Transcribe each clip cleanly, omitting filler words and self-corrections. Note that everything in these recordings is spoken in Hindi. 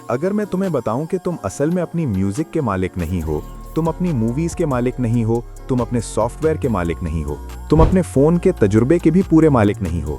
अगर मैं तुम्हें बताऊं कि तुम असल में अपनी म्यूजिक के मालिक नहीं हो, तुम अपनी मूवीज के मालिक नहीं हो, तुम अपने सॉफ्टवेयर के मालिक नहीं हो, तुम अपने फोन के तजुर्बे के भी पूरे मालिक नहीं हो,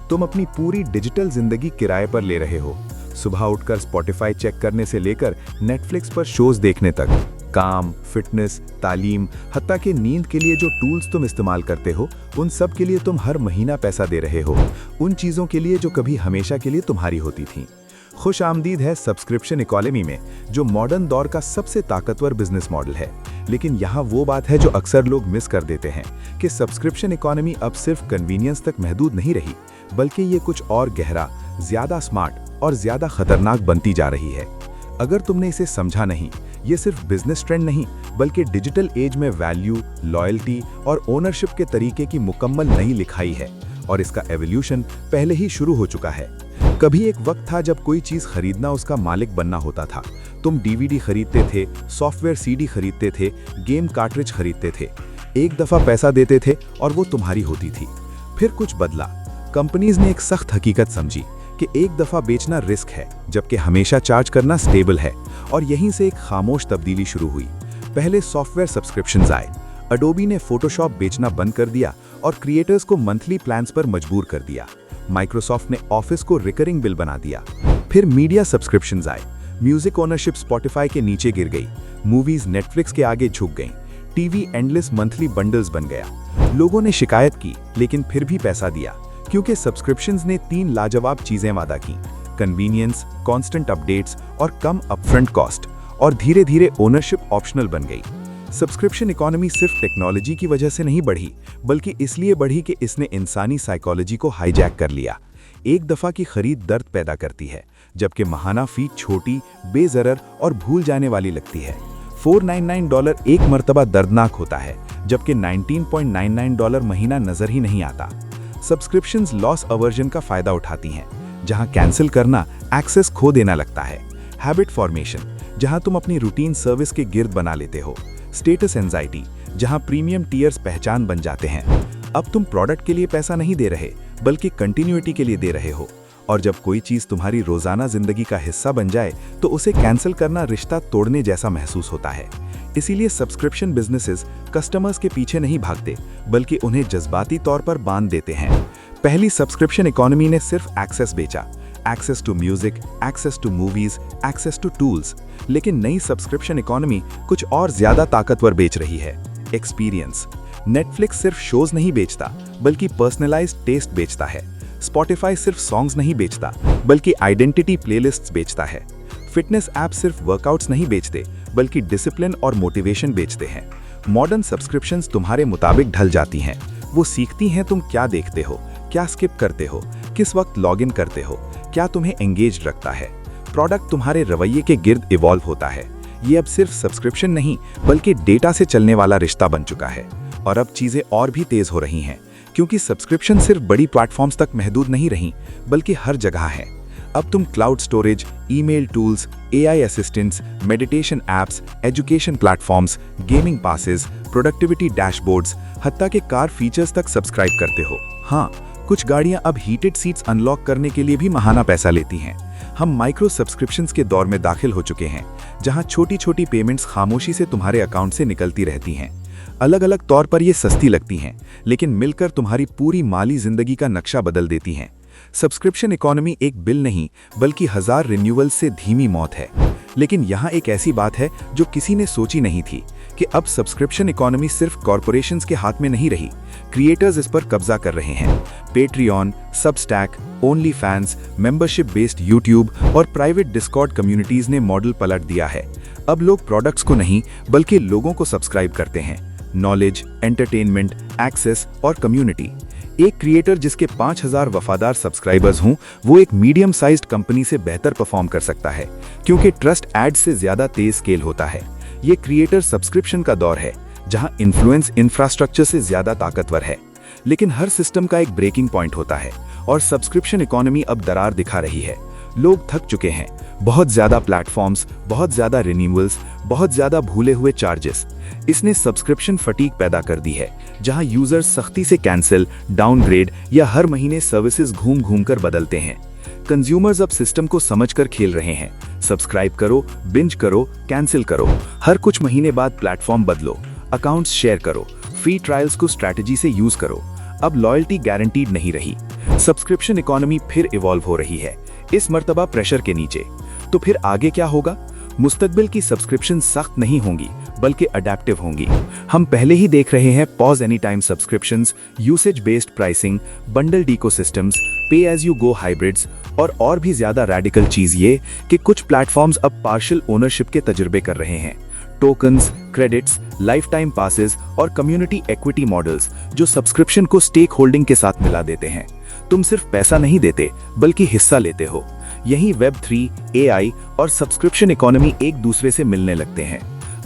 तुम अपनी पूरी डिजिटल जिंदगी किराए पर ले रहे हो। सुबह उठकर स्पॉटिफाई चेक करने से लेकर नेटफ्लिक्स पर शोज देखने तक, काम, फिटनेस, तालीम, हत्ता कि नींद के लिए जो टूल्स तुम इस्तेमाल करते हो, उन सब के लिए तुम हर महीना पैसा दे रहे हो, उन चीज़ों के लिए जो कभी हमेशा के लिए तुम्हारी होती थी। खुश आमदीद है सब्सक्रिप्शन इकोनॉमी में, जो मॉडर्न दौर का सबसे ताकतवर बिजनेस मॉडल है। लेकिन यहाँ वो बात है जो अक्सर लोग मिस कर देते हैं कि सब्सक्रिप्शन इकोनॉमी अब सिर्फ कन्वीनियंस तक महदूद नहीं रही, बल्कि ये कुछ और गहरा, ज्यादा स्मार्ट और ज्यादा खतरनाक बनती जा रही है। अगर तुमने इसे समझा नहीं, ये सिर्फ बिजनेस ट्रेंड नहीं, बल्कि डिजिटल एज में वैल्यू, लॉयल्टी और ओनरशिप के तरीके की मुकम्मल नई लिखाई है, और इसका एवोल्यूशन पहले ही शुरू हो चुका है। कभी एक वक्त था जब कोई चीज खरीदना उसका मालिक बनना होता था। तुम डीवीडी खरीदते थे, सॉफ्टवेयर सीडी खरीदते थे, गेम कार्ट्रिज खरीदते थे, एक दफा पैसा देते थे और वो तुम्हारी होती थी। फिर कुछ बदला। कंपनीज ने एक सख्त हकीकत समझी कि एक दफा बेचना रिस्क है, जबकि हमेशा चार्ज करना स्टेबल है, और यहीं से एक खामोश तब्दीली शुरू हुई। पहले सॉफ्टवेयर सब्सक्रिप्शंस आए। अडोबी ने फोटोशॉप बेचना बंद कर दिया और क्रिएटर्स को मंथली प्लान्स पर मजबूर कर दिया। माइक्रोसॉफ्ट ने ऑफिस को रिकरिंग बिल बना दिया। फिर मीडिया सब्सक्रिप्शंस आए। म्यूजिक ओनरशिप स्पॉटिफाई के नीचे गिर गई, मूवीज नेटफ्लिक्स के आगे झुक गईं, टीवी एंडलेस मंथली बंडल्स बन गया। लोगों ने शिकायत की, लेकिन फिर भी पैसा दिया, क्योंकि सब्सक्रिप्शंस ने 3 लाजवाब चीजें वादा की: कन्वीनियंस, कांस्टेंट अपडेट्स और कम अपफ्रंट कॉस्ट। और धीरे धीरे ओनरशिप ऑप्शनल बन गई। सब्सक्रिप्शन इकोनॉमी सिर्फ टेक्नोलॉजी की वजह से नहीं बढ़ी, बल्कि इसलिए बढ़ी कि इसने इंसानी साइकोलॉजी को हाईजैक कर लिया। एक दफा की खरीद दर्द पैदा करती है, जबकि माहाना फी छोटी, बेजरर और भूल जाने वाली लगती है। $499 एक मर्तबा दर्दनाक होता है, जबकि $19.99 महीना नजर ही नहीं आता। सब्सक्रिप्शंस लॉस अवर्जन का फायदा उठाती हैं, जहां कैंसिल करना एक्सेस खो देना लगता है। हैबिट फॉर्मेशन, जहां तुम अपनी रूटीन सर्विस के गिर्द बना लेते हो। स्टेटस एंजाइटी, जहां प्रीमियम टियर्स पहचान बन जाते हैं। अब तुम प्रोडक्ट के लिए पैसा नहीं दे रहे, बल्कि कंटिन्यूटी के लिए दे रहे हो। और जब कोई चीज तुम्हारी रोजाना जिंदगी का हिस्सा बन जाए, तो उसे कैंसिल करना रिश्ता तोड़ने जैसा महसूस होता है। इसीलिए सब्सक्रिप्शन बिजनेसेस कस्टमर्स के पीछे नहीं भागते, बल्कि उन्हें जज्बाती तौर पर बांध देते हैं। पहली सब्सक्रिप्शन इकोनॉमी ने सिर्फ एक्सेस बेचा, access to music, access to movies, access to tools. लेकिन नई सब्सक्रिप्शन इकोनॉमी कुछ और ज्यादा ताकतवर बेच रही है: एक्सपीरियंस। नेटफ्लिक्स सिर्फ शोज नहीं बेचता, बल्कि पर्सनलाइज्ड टेस्ट बेचता है। स्पॉटिफाई सिर्फ सॉन्ग्स नहीं बेचता, बल्कि आइडेंटिटी प्लेलिस्ट्स बेचता है। फिटनेस ऐप सिर्फ वर्कआउट्स नहीं बेचते, बल्कि डिसिप्लिन और मोटिवेशन बेचते हैं। मॉडर्न सब्सक्रिप्शंस तुम्हारे मुताबिक ढल जाती हैं। वो सीखती हैं तुम क्या देखते हो, क्या स्किप करते हो, किस वक्त लॉग इन करते हो, क्या तुम्हें एंगेज रखता है। प्रोडक्ट तुम्हारे रवैये के गिर्द इवॉल्व होता है। ये अब सिर्फ सब्सक्रिप्शन नहीं, बल्कि डेटा से चलने वाला रिश्ता बन चुका है। और अब चीजें और भी तेज हो रही हैं, क्योंकि सब्सक्रिप्शन सिर्फ बड़ी प्लेटफॉर्म्स तक महदूद नहीं रही, बल्कि हर जगह है। अब तुम cloud storage, email tools, AI assistants, meditation apps, education platforms, gaming passes, productivity dashboards, हत्ता के कार फीचर्स तक सब्सक्राइब करते हो। हाँ, कुछ गाड़ियां अब हीटेड सीट्स अनलॉक करने के लिए भी महाना पैसा लेती हैं। हम माइक्रो सब्सक्रिप्शंस के दौर में दाखिल हो चुके हैं, जहां छोटी छोटी पेमेंट्स खामोशी से तुम्हारे अकाउंट से निकलती रहती हैं। अलग अलग तौर पर ये सस्ती लगती हैं, लेकिन मिलकर तुम्हारी पूरी माली जिंदगी का नक्शा बदल देती हैं। सब्सक्रिप्शन इकोनॉमी एक बिल नहीं, बल्कि 1000 रिन्यूअल से धीमी मौत है। लेकिन यहाँ एक ऐसी बात है जो किसी ने सोची नहीं थी, कि अब सब्सक्रिप्शन इकोनॉमी सिर्फ कॉरपोरेशंस के हाथ में नहीं रही, क्रिएटर्स इस पर कब्जा कर रहे हैं। Patreon, Substack, only fans, membership based YouTube और प्राइवेट डिस्कॉर्ड कम्युनिटीज ने मॉडल पलट दिया है। अब लोग प्रोडक्ट्स को नहीं, बल्कि लोगों को सब्सक्राइब करते हैं। नॉलेज, एंटरटेनमेंट, एक्सेस और कम्युनिटी। एक क्रिएटर जिसके 5000 वफादार सब्सक्राइबर्स हों, वो एक मीडियम साइज्ड कंपनी से बेहतर परफॉर्म कर सकता है, क्योंकि ट्रस्ट एड्स से ज्यादा तेज स्केल होता है। ये क्रिएटर सब्सक्रिप्शन का दौर है, जहां इन्फ्लुएंस इंफ्रास्ट्रक्चर से ज्यादा ताकतवर है। लेकिन हर सिस्टम का एक ब्रेकिंग पॉइंट होता है, और सब्सक्रिप्शन इकोनॉमी अब दरार दिखा रही है। लोग थक चुके हैं। बहुत ज्यादा प्लेटफॉर्म्स, बहुत ज्यादा रिन्यूअल्स, बहुत ज्यादा भूले हुए चार्जेस। इसने सब्सक्रिप्शन फटीग पैदा कर दी है, जहां यूजर्स सख्ती से कैंसिल, डाउनग्रेड या हर महीने सर्विसेज घूम घूम कर बदलते हैं। कंज्यूमर्स अब सिस्टम को समझकर खेल रहे हैं। सब्सक्राइब करो, बिंज करो, कैंसिल करो, हर कुछ महीने बाद प्लेटफॉर्म बदलो, अकाउंट्स शेयर करो, फ्री ट्रायल्स को स्ट्रैटेजी से यूज करो। अब लॉयल्टी गारंटीड नहीं रही। सब्सक्रिप्शन इकोनॉमी फिर इवॉल्व हो रही है, इस मर्तबा प्रेशर के नीचे। तो फिर आगे क्या होगा? मुस्तकबिल की सब्सक्रिप्शन सख्त नहीं होंगी बल्कि अडेप्टिव होंगी। हम पहले ही देख रहे हैं pause any time subscriptions, usage based pricing, bundled ecosystems, पे एज यू गो हाइब्रिड्स और भी ज्यादा रेडिकल चीज ये कि कुछ प्लेटफॉर्म्स अब पार्शियल ओनरशिप के तजुर्बे कर रहे हैं। Tokens, credits, life time passes और कम्युनिटी इक्विटी मॉडल्स जो सब्सक्रिप्शन को स्टेक होल्डिंग के साथ मिला देते हैं। तुम सिर्फ पैसा नहीं देते बल्कि हिस्सा लेते हो। यही Web3, AI और सब्सक्रिप्शन इकोनॉमी एक दूसरे से मिलने लगते हैं।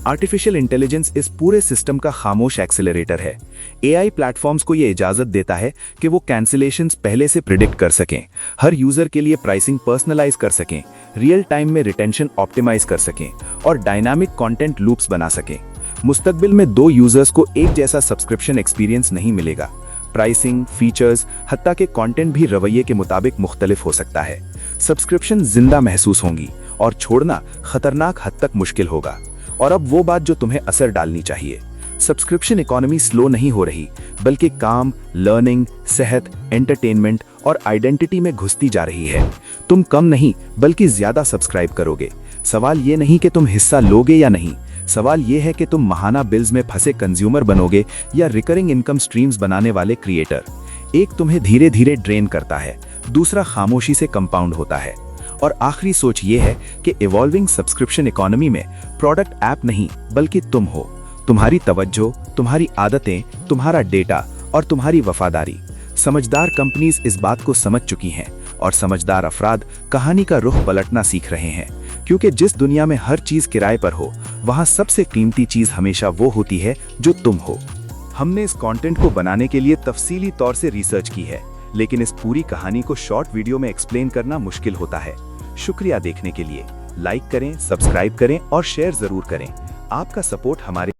आर्टिफिशियल इंटेलिजेंस इस पूरे सिस्टम का खामोश एक्सेलरेटर है। AI प्लेटफॉर्म्स को यह इजाजत देता है कि वो कैंसिलेशंस पहले से प्रिडिक्ट कर सकें, हर यूजर के लिए प्राइसिंग पर्सनलाइज कर सकें, रियल टाइम में रिटेंशन ऑप्टिमाइज कर सकें और डायनामिक कंटेंट लूप्स बना सकें। मुस्तकबिल में दो यूजर्स को एक जैसा सब्सक्रिप्शन एक्सपीरियंस नहीं मिलेगा। प्राइसिंग, फीचर्स, हत्ता के कंटेंट भी रवैये के मुताबिक मुख्तलिफ हो सकता है। सब्सक्रिप्शन जिंदा महसूस होंगी और छोड़ना खतरनाक हद तक मुश्किल होगा। और अब वो बात जो तुम्हें असर डालनी चाहिए। सब्सक्रिप्शन इकोनॉमी स्लो नहीं हो रही बल्कि काम, लर्निंग, सेहत, एंटरटेनमेंट और आइडेंटिटी में घुसती जा रही है। तुम कम नहीं बल्कि ज्यादा सब्सक्राइब करोगे। सवाल ये नहीं कि तुम हिस्सा लोगे या नहीं, सवाल ये है कि तुम महाना बिल्स में फंसे कंज्यूमर बनोगे या रिकरिंग इनकम स्ट्रीम्स बनाने वाले क्रिएटर। एक तुम्हें धीरे धीरे ड्रेन करता है, दूसरा खामोशी से कंपाउंड होता है। और आखिरी सोच ये है कि इवॉल्विंग सब्सक्रिप्शन इकोनॉमी में प्रोडक्ट ऐप नहीं बल्कि तुम हो। तुम्हारी तवज्जो, तुम्हारी आदतें, तुम्हारा डेटा और तुम्हारी वफादारी। समझदार कंपनीज इस बात को समझ चुकी हैं और समझदार अफराद कहानी का रुख पलटना सीख रहे हैं। क्योंकि जिस दुनिया में हर चीज किराए पर हो, वहां सबसे कीमती चीज हमेशा वो होती है जो तुम हो। हमने इस कंटेंट को बनाने के लिए तफसीली तौर से रिसर्च की है, लेकिन इस पूरी कहानी को शॉर्ट वीडियो में एक्सप्लेन करना मुश्किल होता है। शुक्रिया देखने के लिए। लाइक करें, सब्सक्राइब करें और शेयर जरूर करें। आपका सपोर्ट हमारे